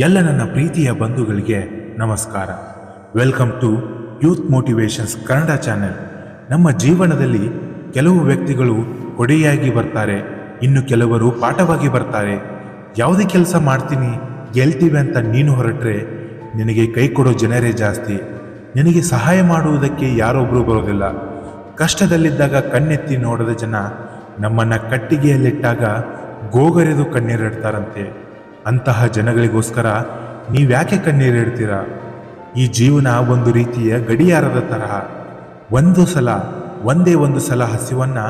ಎಲ್ಲ ನನ್ನ ಪ್ರೀತಿಯ ಬಂಧುಗಳಿಗೆ ನಮಸ್ಕಾರ. Welcome to youth motivations Kannada channel. ನಮ್ಮ ಜೀವನದಲ್ಲಿ ಕೆಲವು ವ್ಯಕ್ತಿಗಳು ಕೊಡೆಯಾಗಿ ಬರ್ತಾರೆ, ಇನ್ನು ಕೆಲವರು ಪಾಠವಾಗಿ ಬರ್ತಾರೆ. ಯಾವುದೇ ಕೆಲಸ ಮಾಡ್ತೀನಿ ಗೆಲ್ತೀವಿ ಅಂತ ನೀನು ಹೊರಟ್ರೆ ನಿನಗೆ ಕೈ ಕೊಡೋ ಜನರೇ ಜಾಸ್ತಿ. ನಿನಗೆ ಸಹಾಯ ಮಾಡುವುದಕ್ಕೆ ಯಾರೊಬ್ಬರು ಬರೋದಿಲ್ಲ. ಕಷ್ಟದಲ್ಲಿದ್ದಾಗ ಕಣ್ಣೆತ್ತಿ ನೋಡದ ಜನ ನಮ್ಮನ್ನು ಕಟ್ಟಿಗೆಯಲ್ಲಿಟ್ಟಾಗ ಗೋಗರೆದು ಕಣ್ಣೀರಿಡ್ತಾರಂತೆ. ಅಂತಹ ಜನಗಳಿಗೋಸ್ಕರ ನೀವ್ಯಾಕೆ ಕಣ್ಣೀರಿಡ್ತೀರಾ? ಈ ಜೀವನ ಒಂದು ರೀತಿಯ ಗಡಿಯಾರದ ತರಹ. ಒಂದೇ ಒಂದು ಸಲ ಹಸಿವನ್ನು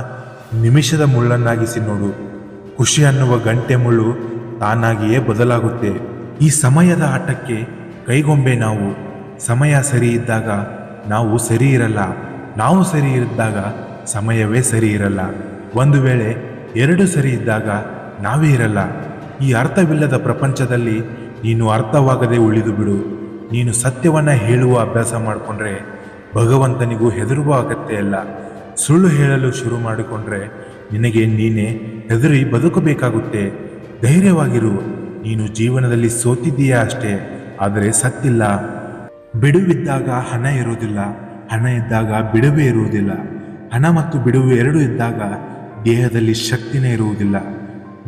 ನಿಮಿಷದ ಮುಳ್ಳನ್ನಾಗಿಸಿ ನೋಡು. ಖುಷಿ ಅನ್ನುವ ಗಂಟೆ ಮುಳ್ಳು ತಾನಾಗಿಯೇ ಬದಲಾಗುತ್ತೆ. ಈ ಸಮಯದ ಆಟಕ್ಕೆ ಕೈಗೊಂಬೆ ನಾವು. ಸಮಯ ಸರಿ ಇದ್ದಾಗ ನಾವು ಸರಿ ಇರಲ್ಲ, ನಾವು ಸರಿ ಇದ್ದಾಗ ಸಮಯವೇ ಸರಿ ಇರಲ್ಲ. ಒಂದು ವೇಳೆ ಎರಡು ಸರಿ ಇದ್ದಾಗ ನಾವೇ ಇರಲ್ಲ. ಈ ಅರ್ಥವಿಲ್ಲದ ಪ್ರಪಂಚದಲ್ಲಿ ನೀನು ಅರ್ಥವಾಗದೆ ಉಳಿದು ಬಿಡು. ನೀನು ಸತ್ಯವನ್ನು ಹೇಳುವ ಅಭ್ಯಾಸ ಮಾಡಿಕೊಂಡ್ರೆ ಭಗವಂತನಿಗೂ ಹೆದರುವ ಅಗತ್ಯ ಇಲ್ಲ. ಸುಳ್ಳು ಹೇಳಲು ಶುರು ಮಾಡಿಕೊಂಡ್ರೆ ನಿನಗೆ ನೀನೇ ಹೆದರಿ ಬದುಕಬೇಕಾಗುತ್ತೆ. ಧೈರ್ಯವಾಗಿರು. ನೀನು ಜೀವನದಲ್ಲಿ ಸೋತಿದ್ದೀಯಾ ಅಷ್ಟೇ, ಆದರೆ ಸತ್ತಿಲ್ಲ. ಬಿಡುವಿದ್ದಾಗ ಹಣ ಇರುವುದಿಲ್ಲ, ಹಣ ಇದ್ದಾಗ ಬಿಡುವೇ ಇರುವುದಿಲ್ಲ. ಹಣ ಮತ್ತು ಬಿಡುವು ಎರಡೂ ಇದ್ದಾಗ ದೇಹದಲ್ಲಿ ಶಕ್ತಿನೇ ಇರುವುದಿಲ್ಲ.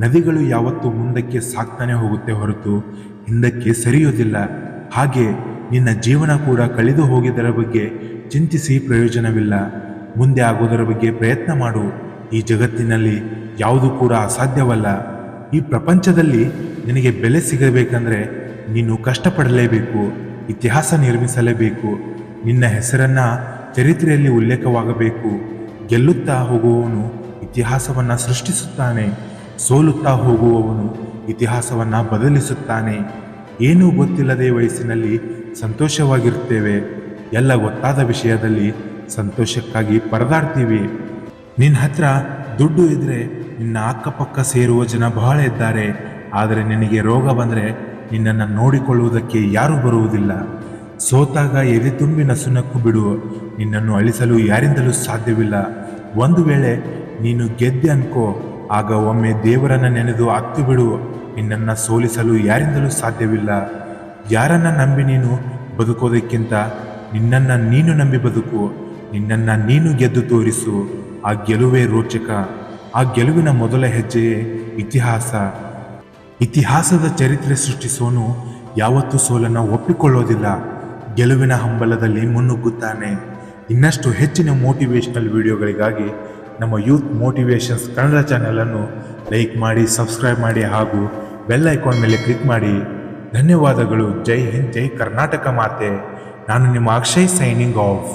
ನದಿಗಳು ಯಾವತ್ತೂ ಮುಂದಕ್ಕೆ ಸಾಗ್ತಾನೆ ಹೋಗುತ್ತೆ ಹೊರತು ಹಿಂದಕ್ಕೆ ಸರಿಯೋದಿಲ್ಲ. ಹಾಗೆ ನಿನ್ನ ಜೀವನ ಕೂಡ ಕಳೆದು ಹೋಗಿದ್ದರ ಬಗ್ಗೆ ಚಿಂತಿಸಿ ಪ್ರಯೋಜನವಿಲ್ಲ. ಮುಂದೆ ಆಗೋದರ ಬಗ್ಗೆ ಪ್ರಯತ್ನ ಮಾಡು. ಈ ಜಗತ್ತಿನಲ್ಲಿ ಯಾವುದು ಕೂಡ ಅಸಾಧ್ಯವಲ್ಲ. ಈ ಪ್ರಪಂಚದಲ್ಲಿ ನಿನಗೆ ಬೆಲೆ ಸಿಗಬೇಕಂದ್ರೆ ನೀನು ಕಷ್ಟಪಡಲೇಬೇಕು, ಇತಿಹಾಸ ನಿರ್ಮಿಸಲೇಬೇಕು. ನಿನ್ನ ಹೆಸರನ್ನು ಚರಿತ್ರೆಯಲ್ಲಿ ಉಲ್ಲೇಖವಾಗಬೇಕು. ಗೆಲ್ಲುತ್ತಾ ಹೋಗುವವನು ಇತಿಹಾಸವನ್ನು ಸೃಷ್ಟಿಸುತ್ತಾನೆ, ಸೋಲುತ್ತಾ ಹೋಗುವವನು ಇತಿಹಾಸವನ್ನು ಬದಲಿಸುತ್ತಾನೆ. ಏನೂ ಗೊತ್ತಿಲ್ಲದೆ ವಯಸ್ಸಿನಲ್ಲಿ ಸಂತೋಷವಾಗಿರುತ್ತೇವೆ. ಎಲ್ಲ ಗೊತ್ತಾದ ವಿಷಯದಲ್ಲಿ ಸಂತೋಷಕ್ಕಾಗಿ ಪರದಾಡ್ತೀವಿ. ನಿನ್ನ ಹತ್ರ ದುಡ್ಡು ಇದ್ದರೆ ನಿನ್ನ ಅಕ್ಕಪಕ್ಕ ಸೇರುವ ಜನ ಬಹಳ ಇದ್ದಾರೆ, ಆದರೆ ನಿನಗೆ ರೋಗ ಬಂದರೆ ನಿನ್ನನ್ನು ನೋಡಿಕೊಳ್ಳುವುದಕ್ಕೆ ಯಾರೂ ಬರುವುದಿಲ್ಲ. ಸೋತಾಗ ಎದೆ ತುಂಬಿ ನಸುನಕ್ಕು ಬಿಡು. ನಿನ್ನನ್ನು ಅಳಿಸಲು ಯಾರಿಂದಲೂ ಸಾಧ್ಯವಿಲ್ಲ. ಒಂದು ವೇಳೆ ನೀನು ಗೆದ್ದೆ ಅನ್ಕೋ, ಆಗ ಒಮ್ಮೆ ದೇವರನ್ನು ನೆನೆದು ಅತ್ತು ಬಿಡು. ನಿನ್ನನ್ನು ಸೋಲಿಸಲು ಯಾರಿಂದಲೂ ಸಾಧ್ಯವಿಲ್ಲ. ಯಾರನ್ನು ನಂಬಿ ನೀನು ಬದುಕೋದಕ್ಕಿಂತ ನಿನ್ನನ್ನು ನೀನು ನಂಬಿ ಬದುಕು. ನಿನ್ನನ್ನು ನೀನು ಗೆದ್ದು ತೋರಿಸು. ಆ ಗೆಲುವೇ ರೋಚಕ. ಆ ಗೆಲುವಿನ ಮೊದಲ ಹೆಜ್ಜೆಯೇ ಇತಿಹಾಸ. ಇತಿಹಾಸದ ಚರಿತ್ರೆ ಸೃಷ್ಟಿಸೋನು ಯಾವತ್ತೂ ಸೋಲನ್ನು ಒಪ್ಪಿಕೊಳ್ಳೋದಿಲ್ಲ. ಗೆಲುವಿನ ಹಂಬಲದಲ್ಲಿ ಮುನ್ನುಗ್ಗುತ್ತಾನೆ. ಇನ್ನಷ್ಟು ಹೆಚ್ಚಿನ ಮೋಟಿವೇಶ್ನಲ್ ವಿಡಿಯೋಗಳಿಗಾಗಿ ನಮ್ಮ ಯೂತ್ ಮೋಟಿವೇಶನ್ಸ್ ಕನ್ನಡ ಚಾನೆಲನ್ನು ಲೈಕ್ ಮಾಡಿ, ಸಬ್ಸ್ಕ್ರೈಬ್ ಮಾಡಿ ಹಾಗೂ ಬೆಲ್ ಐಕಾನ್ ಮೇಲೆ ಕ್ಲಿಕ್ ಮಾಡಿ. ಧನ್ಯವಾದಗಳು. ಜೈ ಹಿಂದ್, ಜೈ ಕರ್ನಾಟಕ ಮಾತೆ. ನಾನು ನಿಮ್ಮ ಅಕ್ಷಯ್ ಸೈನಿಂಗ್ ಆಫ್.